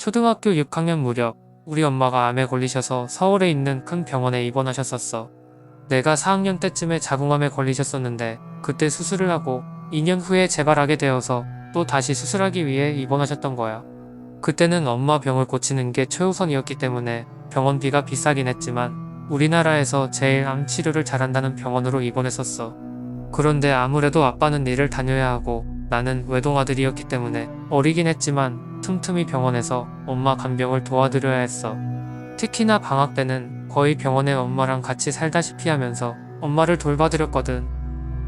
초등학교 6학년 무렵 우리 엄마가 암에 걸리셔서 서울에 있는 큰 병원에 입원하셨었어. 내가 4학년 때쯤에 자궁암에 걸리셨었는데 그때 수술을 하고 2년 후에 재발하게 되어서 또 다시 수술하기 위해 입원하셨던 거야. 그때는 엄마 병을 고치는 게 최우선이었기 때문에 병원비가 비싸긴 했지만 우리나라에서 제일 암 치료를 잘한다는 병원으로 입원했었어. 그런데 아무래도 아빠는 일을 다녀야 하고 나는 외동아들이었기 때문에 어리긴 했지만 틈틈이 병원에서 엄마 간병을 도와드려야 했어. 특히나 방학 때는 거의 병원에 엄마랑 같이 살다시피 하면서 엄마를 돌봐드렸거든.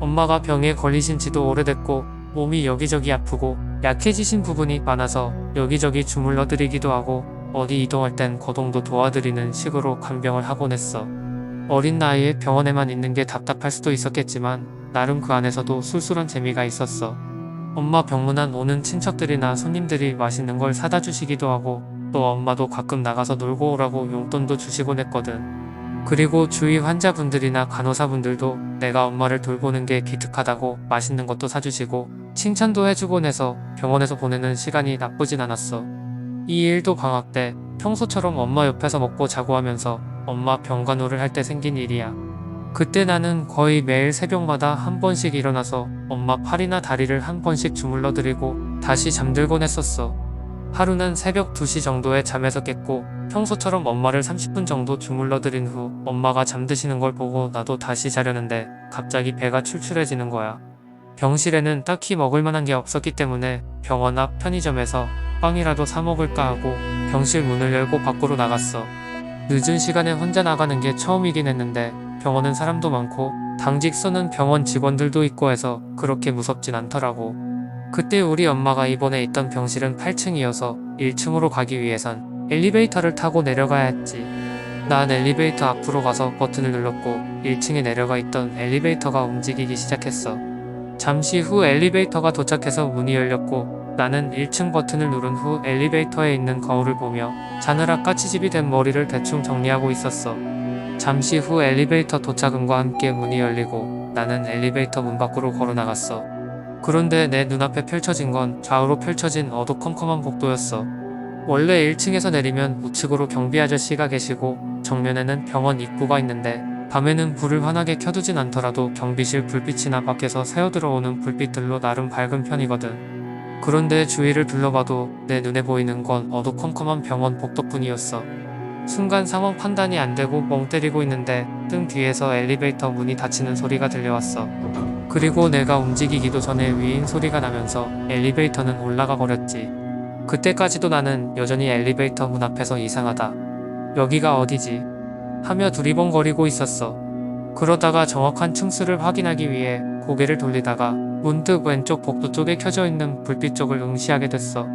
엄마가 병에 걸리신 지도 오래됐고 몸이 여기저기 아프고 약해지신 부분이 많아서 여기저기 주물러 드리기도 하고 어디 이동할 땐 거동도 도와드리는 식으로 간병을 하곤 했어. 어린 나이에 병원에만 있는 게 답답할 수도 있었겠지만 나름 그 안에서도 술술한 재미가 있었어. 엄마 병문안 오는 친척들이나 손님들이 맛있는 걸 사다 주시기도 하고 또 엄마도 가끔 나가서 놀고 오라고 용돈도 주시곤 했거든. 그리고 주위 환자분들이나 간호사분들도 내가 엄마를 돌보는 게 기특하다고 맛있는 것도 사주시고 칭찬도 해주곤 해서 병원에서 보내는 시간이 나쁘진 않았어. 이 일도 방학 때 평소처럼 엄마 옆에서 먹고 자고 하면서 엄마 병간호를 할 때 생긴 일이야. 그때 나는 거의 매일 새벽마다 한 번씩 일어나서 엄마 팔이나 다리를 한 번씩 주물러 드리고 다시 잠들곤 했었어. 하루는 새벽 2시 정도에 잠에서 깼고 평소처럼 엄마를 30분 정도 주물러 드린 후 엄마가 잠드시는 걸 보고 나도 다시 자려는데 갑자기 배가 출출해지는 거야. 병실에는 딱히 먹을 만한 게 없었기 때문에 병원 앞 편의점에서 빵이라도 사 먹을까 하고 병실 문을 열고 밖으로 나갔어. 늦은 시간에 혼자 나가는 게 처음이긴 했는데 병원은 사람도 많고 당직 서는 병원 직원들도 있고 해서 그렇게 무섭진 않더라고. 그때 우리 엄마가 입원해 있던 병실은 8층이어서 1층으로 가기 위해선 엘리베이터를 타고 내려가야 했지. 난 엘리베이터 앞으로 가서 버튼을 눌렀고 1층에 내려가 있던 엘리베이터가 움직이기 시작했어. 잠시 후 엘리베이터가 도착해서 문이 열렸고 나는 1층 버튼을 누른 후 엘리베이터에 있는 거울을 보며 자느라 까치집이 된 머리를 대충 정리하고 있었어. 잠시 후 엘리베이터 도착음과 함께 문이 열리고 나는 엘리베이터 문 밖으로 걸어 나갔어. 그런데 내 눈앞에 펼쳐진 건 좌우로 펼쳐진 어두컴컴한 복도였어. 원래 1층에서 내리면 우측으로 경비 아저씨가 계시고 정면에는 병원 입구가 있는데 밤에는 불을 환하게 켜두진 않더라도 경비실 불빛이나 밖에서 새어들어오는 불빛들로 나름 밝은 편이거든. 그런데 주위를 둘러봐도 내 눈에 보이는 건 어두컴컴한 병원 복도뿐이었어. 순간 상황 판단이 안 되고 멍 때리고 있는데 등 뒤에서 엘리베이터 문이 닫히는 소리가 들려왔어. 그리고 내가 움직이기도 전에 위인 소리가 나면서 엘리베이터는 올라가 버렸지. 그때까지도 나는 여전히 엘리베이터 문 앞에서 이상하다. 여기가 어디지? 하며 두리번거리고 있었어. 그러다가 정확한 층수를 확인하기 위해 고개를 돌리다가 문득 왼쪽 복도 쪽에 켜져 있는 불빛 쪽을 응시하게 됐어.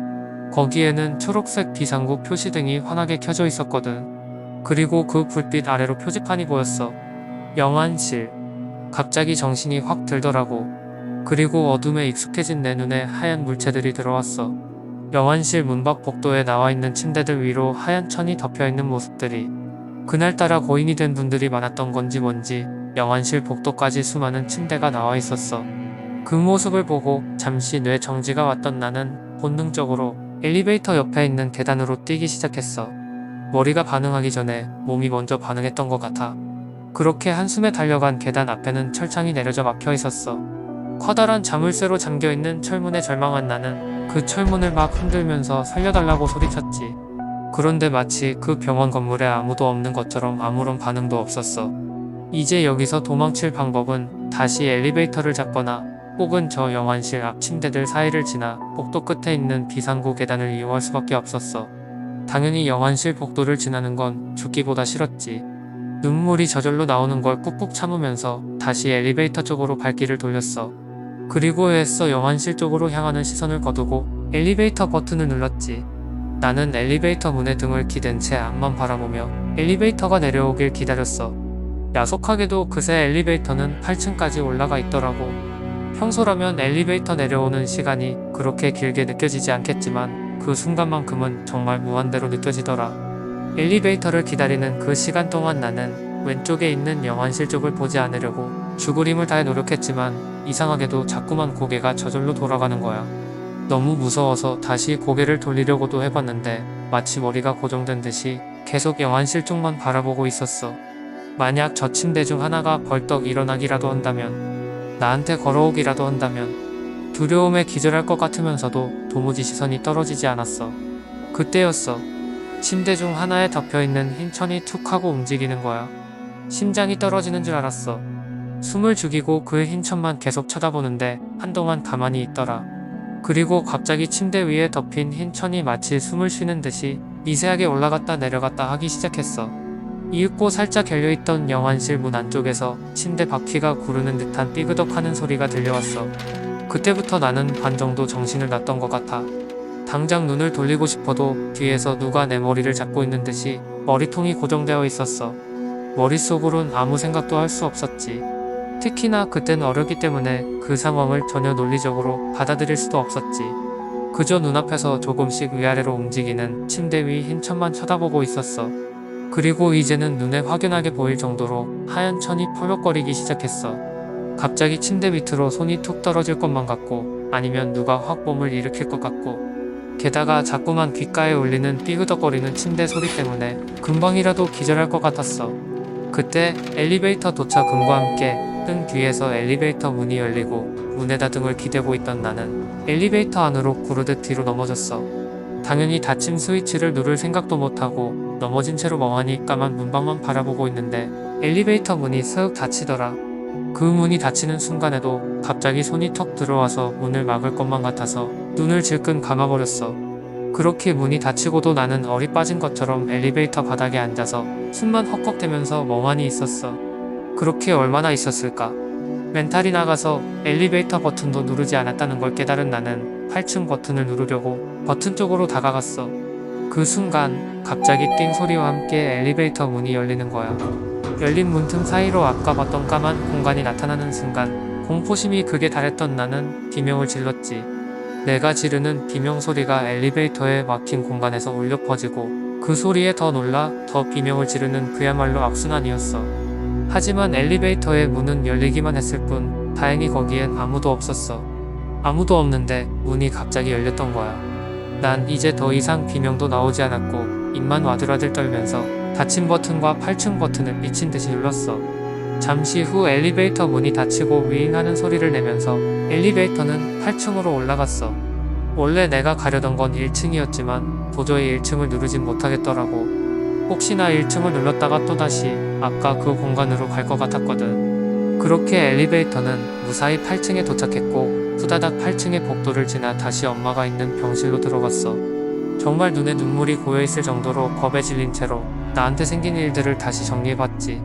거기에는 초록색 비상구 표시등이 환하게 켜져 있었거든. 그리고 그 불빛 아래로 표지판이 보였어. 영안실. 갑자기 정신이 확 들더라고. 그리고 어둠에 익숙해진 내 눈에 하얀 물체들이 들어왔어. 영안실 문밖 복도에 나와있는 침대들 위로 하얀 천이 덮여있는 모습들이 그날따라 고인이 된 분들이 많았던 건지 뭔지 영안실 복도까지 수많은 침대가 나와 있었어. 그 모습을 보고 잠시 뇌 정지가 왔던 나는 본능적으로 엘리베이터 옆에 있는 계단으로 뛰기 시작했어. 머리가 반응하기 전에 몸이 먼저 반응했던 것 같아. 그렇게 한숨에 달려간 계단 앞에는 철창이 내려져 막혀 있었어. 커다란 자물쇠로 잠겨있는 철문에 절망한 나는 그 철문을 막 흔들면서 살려달라고 소리쳤지. 그런데 마치 그 병원 건물에 아무도 없는 것처럼 아무런 반응도 없었어. 이제 여기서 도망칠 방법은 다시 엘리베이터를 잡거나 혹은 저 영안실 앞 침대들 사이를 지나 복도 끝에 있는 비상구 계단을 이용할 수밖에 없었어. 당연히 영안실 복도를 지나는 건 죽기보다 싫었지. 눈물이 저절로 나오는 걸 꾹꾹 참으면서 다시 엘리베이터 쪽으로 발길을 돌렸어. 그리고 애써 영안실 쪽으로 향하는 시선을 거두고 엘리베이터 버튼을 눌렀지. 나는 엘리베이터 문에 등을 기댄 채 앞만 바라보며 엘리베이터가 내려오길 기다렸어. 야속하게도 그새 엘리베이터는 8층까지 올라가 있더라고. 평소라면 엘리베이터 내려오는 시간이 그렇게 길게 느껴지지 않겠지만 그 순간만큼은 정말 무한대로 느껴지더라. 엘리베이터를 기다리는 그 시간 동안 나는 왼쪽에 있는 영안실 쪽을 보지 않으려고 죽을 힘을 다해 노력했지만 이상하게도 자꾸만 고개가 저절로 돌아가는 거야. 너무 무서워서 다시 고개를 돌리려고도 해봤는데 마치 머리가 고정된 듯이 계속 영안실 쪽만 바라보고 있었어. 만약 저 침대 중 하나가 벌떡 일어나기라도 한다면, 나한테 걸어오기라도 한다면 두려움에 기절할 것 같으면서도 도무지 시선이 떨어지지 않았어. 그때였어. 침대 중 하나에 덮여있는 흰 천이 툭 하고 움직이는 거야. 심장이 떨어지는 줄 알았어. 숨을 죽이고 그 흰 천만 계속 쳐다보는데 한동안 가만히 있더라. 그리고 갑자기 침대 위에 덮인 흰 천이 마치 숨을 쉬는 듯이 미세하게 올라갔다 내려갔다 하기 시작했어. 이윽고 살짝 열려있던 영안실 문 안쪽에서 침대 바퀴가 구르는 듯한 삐그덕하는 소리가 들려왔어. 그때부터 나는 반 정도 정신을 놨던 것 같아. 당장 눈을 돌리고 싶어도 뒤에서 누가 내 머리를 잡고 있는 듯이 머리통이 고정되어 있었어. 머릿속으론 아무 생각도 할 수 없었지. 특히나 그땐 어렸기 때문에 그 상황을 전혀 논리적으로 받아들일 수도 없었지. 그저 눈앞에서 조금씩 위아래로 움직이는 침대 위 흰 천만 쳐다보고 있었어. 그리고 이제는 눈에 확연하게 보일 정도로 하얀 천이 펄럭거리기 시작했어. 갑자기 침대 밑으로 손이 툭 떨어질 것만 같고, 아니면 누가 확 몸을 일으킬 것 같고, 게다가 자꾸만 귓가에 울리는 삐그덕거리는 침대 소리 때문에 금방이라도 기절할 것 같았어. 그때 엘리베이터 도착음과 함께 등 뒤에서 엘리베이터 문이 열리고 문에다 등을 기대고 있던 나는 엘리베이터 안으로 구르듯 뒤로 넘어졌어. 당연히 닫힘 스위치를 누를 생각도 못하고 넘어진 채로 멍하니 까만 문방만 바라보고 있는데 엘리베이터 문이 슥 닫히더라. 그 문이 닫히는 순간에도 갑자기 손이 턱 들어와서 문을 막을 것만 같아서 눈을 질끈 감아버렸어. 그렇게 문이 닫히고도 나는 얼이 빠진 것처럼 엘리베이터 바닥에 앉아서 숨만 헉헉대면서 멍하니 있었어. 그렇게 얼마나 있었을까? 멘탈이 나가서 엘리베이터 버튼도 누르지 않았다는 걸 깨달은 나는 8층 버튼을 누르려고 버튼 쪽으로 다가갔어. 그 순간 갑자기 띵 소리와 함께 엘리베이터 문이 열리는 거야. 열린 문틈 사이로 아까 봤던 까만 공간이 나타나는 순간 공포심이 극에 달했던 나는 비명을 질렀지. 내가 지르는 비명 소리가 엘리베이터에 막힌 공간에서 울려 퍼지고 그 소리에 더 놀라 더 비명을 지르는 그야말로 악순환이었어. 하지만 엘리베이터의 문은 열리기만 했을 뿐 다행히 거기엔 아무도 없었어. 아무도 없는데 문이 갑자기 열렸던 거야. 난 이제 더 이상 비명도 나오지 않았고 입만 와들와들 떨면서 닫힌 버튼과 8층 버튼을 미친 듯이 눌렀어. 잠시 후 엘리베이터 문이 닫히고 윙하는 소리를 내면서 엘리베이터는 8층으로 올라갔어. 원래 내가 가려던 건 1층이었지만 도저히 1층을 누르진 못하겠더라고. 혹시나 1층을 눌렀다가 또다시 아까 그 공간으로 갈 것 같았거든. 그렇게 엘리베이터는 무사히 8층에 도착했고 후다닥 8층의 복도를 지나 다시 엄마가 있는 병실로 들어갔어. 정말 눈에 눈물이 고여있을 정도로 겁에 질린 채로 나한테 생긴 일들을 다시 정리해봤지.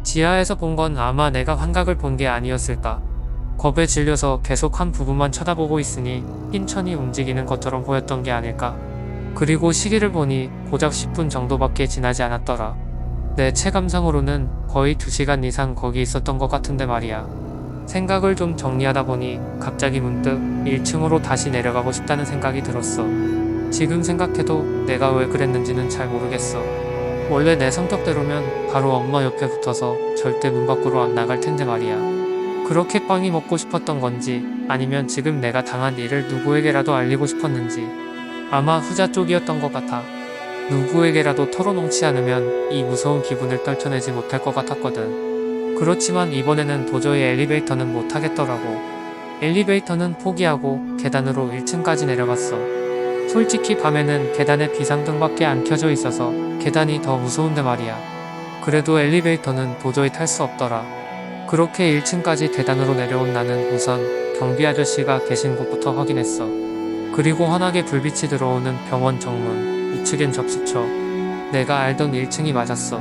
지하에서 본 건 아마 내가 환각을 본 게 아니었을까. 겁에 질려서 계속 한 부분만 쳐다보고 있으니 흰 천이 움직이는 것처럼 보였던 게 아닐까. 그리고 시계를 보니 고작 10분 정도밖에 지나지 않았더라. 내 체감상으로는 거의 2시간 이상 거기 있었던 것 같은데 말이야. 생각을 좀 정리하다 보니 갑자기 문득 1층으로 다시 내려가고 싶다는 생각이 들었어. 지금 생각해도 내가 왜 그랬는지는 잘 모르겠어. 원래 내 성격대로면 바로 엄마 옆에 붙어서 절대 문 밖으로 안 나갈 텐데 말이야. 그렇게 빵이 먹고 싶었던 건지 아니면 지금 내가 당한 일을 누구에게라도 알리고 싶었는지 아마 후자 쪽이었던 것 같아. 누구에게라도 털어놓지 않으면 이 무서운 기분을 떨쳐내지 못할 것 같았거든. 그렇지만 이번에는 도저히 엘리베이터는 못 타겠더라고. 엘리베이터는 포기하고 계단으로 1층까지 내려갔어. 솔직히 밤에는 계단에 비상등밖에 안 켜져 있어서 계단이 더 무서운데 말이야. 그래도 엘리베이터는 도저히 탈 수 없더라. 그렇게 1층까지 계단으로 내려온 나는 우선 경비 아저씨가 계신 곳부터 확인했어. 그리고 환하게 불빛이 들어오는 병원 정문, 우측엔 접수처. 내가 알던 1층이 맞았어.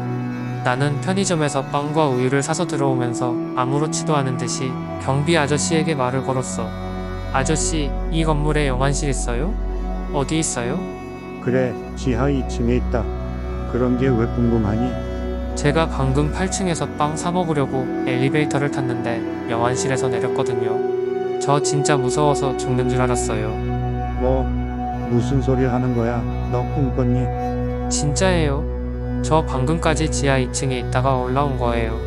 나는 편의점에서 빵과 우유를 사서 들어오면서 아무렇지도 않은 듯이 경비 아저씨에게 말을 걸었어. 아저씨, 이 건물에 영안실 있어요? 어디 있어요? 그래, 지하 2층에 있다. 그런 게 왜 궁금하니? 제가 방금 8층에서 빵 사 먹으려고 엘리베이터를 탔는데 영안실에서 내렸거든요. 저 진짜 무서워서 죽는 줄 알았어요. 뭐, 무슨 소리를 하는 거야? 너 꿈꿨니? 진짜예요. 저 방금까지 지하 2층에 있다가 올라온 거예요.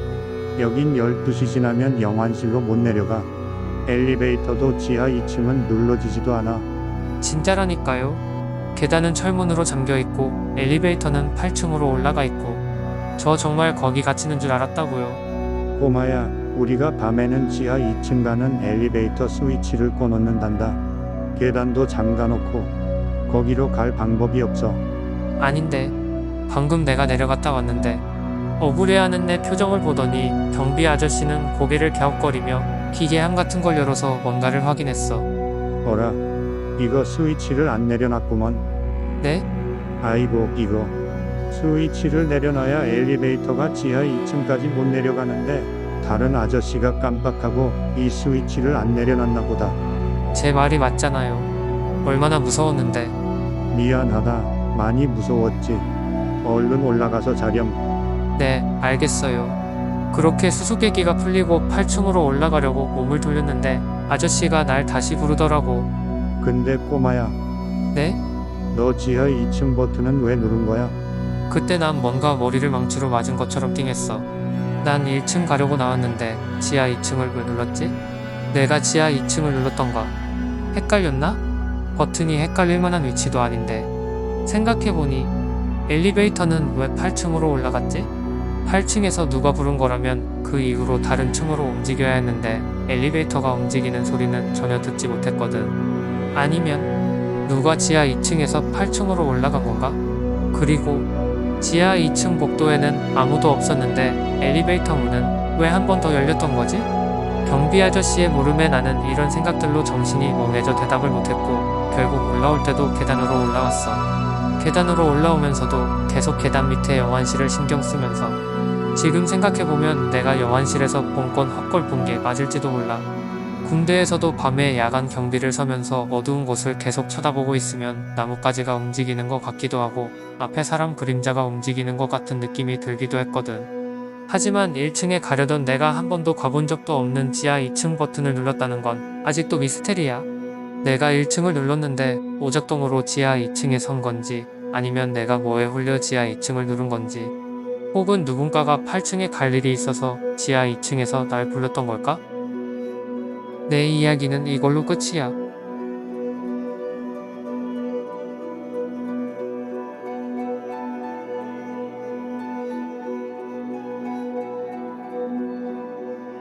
여긴 12시 지나면 영안실로 못 내려가. 엘리베이터도 지하 2층은 눌러지지도 않아. 진짜라니까요. 계단은 철문으로 잠겨있고 엘리베이터는 8층으로 올라가 있고 저 정말 거기 갇히는 줄 알았다고요. 꼬마야, 우리가 밤에는 지하 2층 가는 엘리베이터 스위치를 꺼놓는단다. 계단도 잠가놓고 거기로 갈 방법이 없어. 아닌데 방금 내가 내려갔다 왔는데. 억울해하는 내 표정을 보더니 경비 아저씨는 고개를 갸웃거리며 기계함 같은 걸 열어서 뭔가를 확인했어. 어라, 이거 스위치를 안 내려놨구먼. 네? 아이고, 이거 스위치를 내려놔야 엘리베이터가 지하 2층까지 못 내려가는데 다른 아저씨가 깜빡하고 이 스위치를 안 내려놨나 보다. 제 말이 맞잖아요. 얼마나 무서웠는데. 미안하다. 많이 무서웠지. 얼른 올라가서 자렴. 네, 알겠어요. 그렇게 수수께끼가 풀리고 8층으로 올라가려고 몸을 돌렸는데 아저씨가 날 다시 부르더라고. 근데 꼬마야, 네? 너 지하 2층 버튼은 왜 누른 거야? 그때 난 뭔가 머리를 망치로 맞은 것처럼 띵했어. 난 1층 가려고 나왔는데 지하 2층을 왜 눌렀지? 내가 지하 2층을 눌렀던가? 헷갈렸나? 버튼이 헷갈릴 만한 위치도 아닌데. 생각해보니 엘리베이터는 왜 8층으로 올라갔지? 8층에서 누가 부른 거라면 그 이후로 다른 층으로 움직여야 했는데 엘리베이터가 움직이는 소리는 전혀 듣지 못했거든. 아니면 누가 지하 2층에서 8층으로 올라간 건가? 그리고 지하 2층 복도에는 아무도 없었는데 엘리베이터 문은 왜 한 번 더 열렸던 거지? 경비 아저씨의 물음에 나는 이런 생각들로 정신이 멍해져 대답을 못했고 결국 올라올 때도 계단으로 올라왔어. 계단으로 올라오면서도 계속 계단 밑에 영환실을 신경 쓰면서 지금 생각해보면 내가 영환실에서 본 건 헛걸 본 게 맞을지도 몰라. 군대에서도 밤에 야간 경비를 서면서 어두운 곳을 계속 쳐다보고 있으면 나뭇가지가 움직이는 것 같기도 하고 앞에 사람 그림자가 움직이는 것 같은 느낌이 들기도 했거든. 하지만 1층에 가려던 내가 한 번도 가본 적도 없는 지하 2층 버튼을 눌렀다는 건 아직도 미스테리야. 내가 1층을 눌렀는데 오작동으로 지하 2층에 선 건지 아니면 내가 뭐에 홀려 지하 2층을 누른 건지 혹은 누군가가 8층에 갈 일이 있어서 지하 2층에서 날 불렀던 걸까? 내 이야기는 이걸로 끝이야.